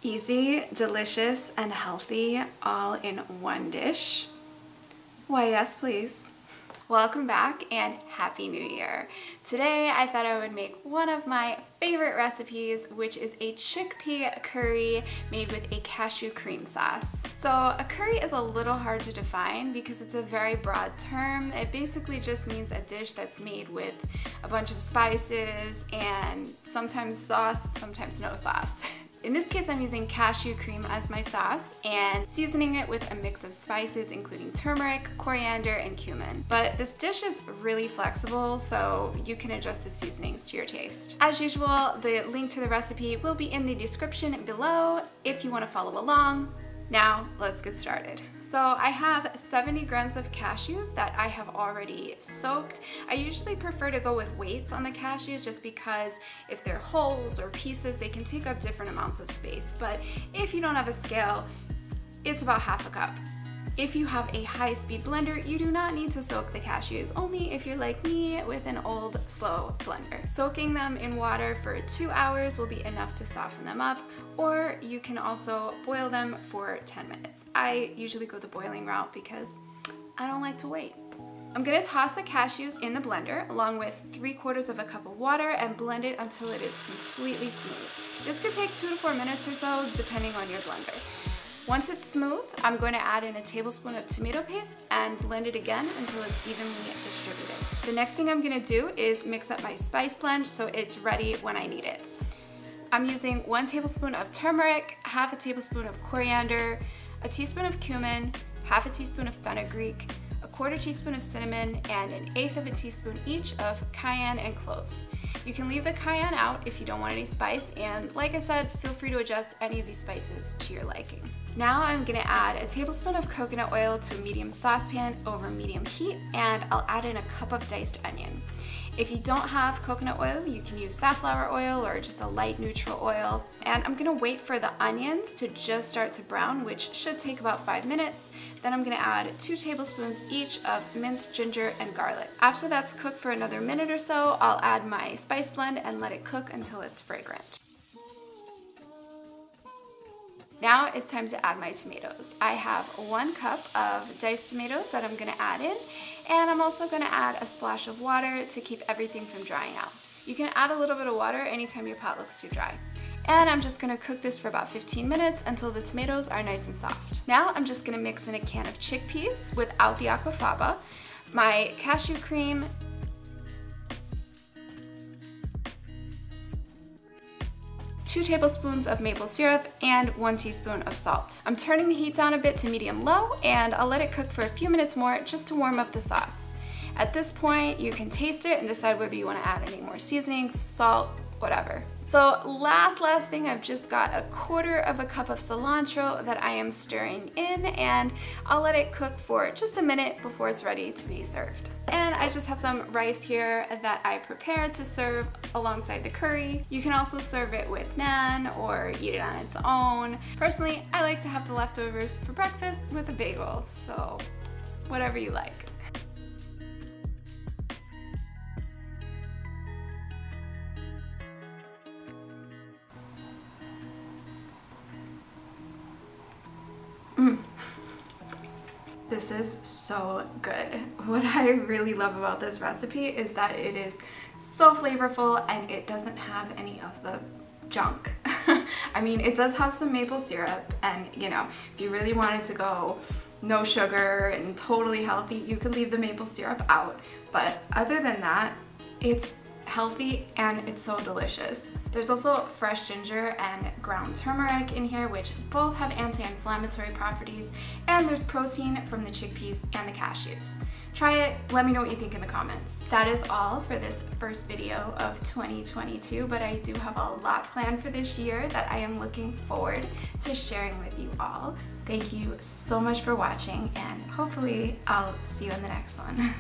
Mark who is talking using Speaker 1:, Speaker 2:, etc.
Speaker 1: Easy, delicious, and healthy all in one dish. Why, yes, please. Welcome back and Happy New Year. Today I thought I would make one of my favorite recipes, which is a chickpea curry made with a cashew cream sauce. So a curry is a little hard to define because it's a very broad term. It basically just means a dish that's made with a bunch of spices and sometimes sauce, sometimes no sauce. In this case, I'm using cashew cream as my sauce and seasoning it with a mix of spices including turmeric, coriander, and cumin. But this dish is really flexible, so you can adjust the seasonings to your taste. As usual, the link to the recipe will be in the description below if you want to follow along. Now, let's get started. So I have 70 grams of cashews that I have already soaked. I usually prefer to go with weights on the cashews just because if they're wholes or pieces, they can take up different amounts of space. But if you don't have a scale, it's about half a cup. If you have a high-speed blender, you do not need to soak the cashews, only if you're like me with an old, slow blender. Soaking them in water for 2 hours will be enough to soften them up, or you can also boil them for 10 minutes. I usually go the boiling route because I don't like to wait. I'm gonna toss the cashews in the blender along with 3/4 of a cup of water and blend it until it is completely smooth. This could take 2 to 4 minutes or so, depending on your blender. Once it's smooth, I'm going to add in a tablespoon of tomato paste and blend it again until it's evenly distributed. The next thing I'm going to do is mix up my spice blend so it's ready when I need it. I'm using 1 tablespoon of turmeric, half a tablespoon of coriander, a teaspoon of cumin, half a teaspoon of fenugreek, a 1/4 teaspoon of cinnamon, and 1/8 of a teaspoon each of cayenne and cloves. You can leave the cayenne out if you don't want any spice, and like I said, feel free to adjust any of these spices to your liking. Now I'm gonna add a tablespoon of coconut oil to a medium saucepan over medium heat, and I'll add in a cup of diced onion. If you don't have coconut oil, you can use safflower oil or just a light neutral oil. And I'm gonna wait for the onions to just start to brown, which should take about 5 minutes. Then I'm gonna add 2 tablespoons each of minced ginger and garlic. After that's cooked for another minute or so, I'll add my spice blend and let it cook until it's fragrant. Now it's time to add my tomatoes. I have 1 cup of diced tomatoes that I'm gonna add in, and I'm also gonna add a splash of water to keep everything from drying out. You can add a little bit of water anytime your pot looks too dry. And I'm just gonna cook this for about 15 minutes until the tomatoes are nice and soft. Now I'm just gonna mix in a can of chickpeas without the aquafaba, my cashew cream, 2 tablespoons of maple syrup, and 1 teaspoon of salt. I'm turning the heat down a bit to medium-low, and I'll let it cook for a few minutes more just to warm up the sauce. At this point, you can taste it and decide whether you want to add any more seasonings, salt, whatever. So last thing, I've just got a 1/4 of a cup of cilantro that I am stirring in, and I'll let it cook for just a minute before it's ready to be served. And I just have some rice here that I prepared to serve alongside the curry. You can also serve it with naan or eat it on its own. Personally, I like to have the leftovers for breakfast with a bagel, so whatever you like. This is so good. What I really love about this recipe is that it is so flavorful and it doesn't have any of the junk. I mean, it does have some maple syrup, and you know, if you really wanted to go no sugar and totally healthy, you could leave the maple syrup out. But other than that, it's healthy and it's so delicious. There's also fresh ginger and ground turmeric in here, which both have anti-inflammatory properties, and there's protein from the chickpeas and the cashews. Try it, let me know what you think in the comments. That is all for this first video of 2022, but I do have a lot planned for this year that I am looking forward to sharing with you all. Thank you so much for watching, and hopefully I'll see you in the next one.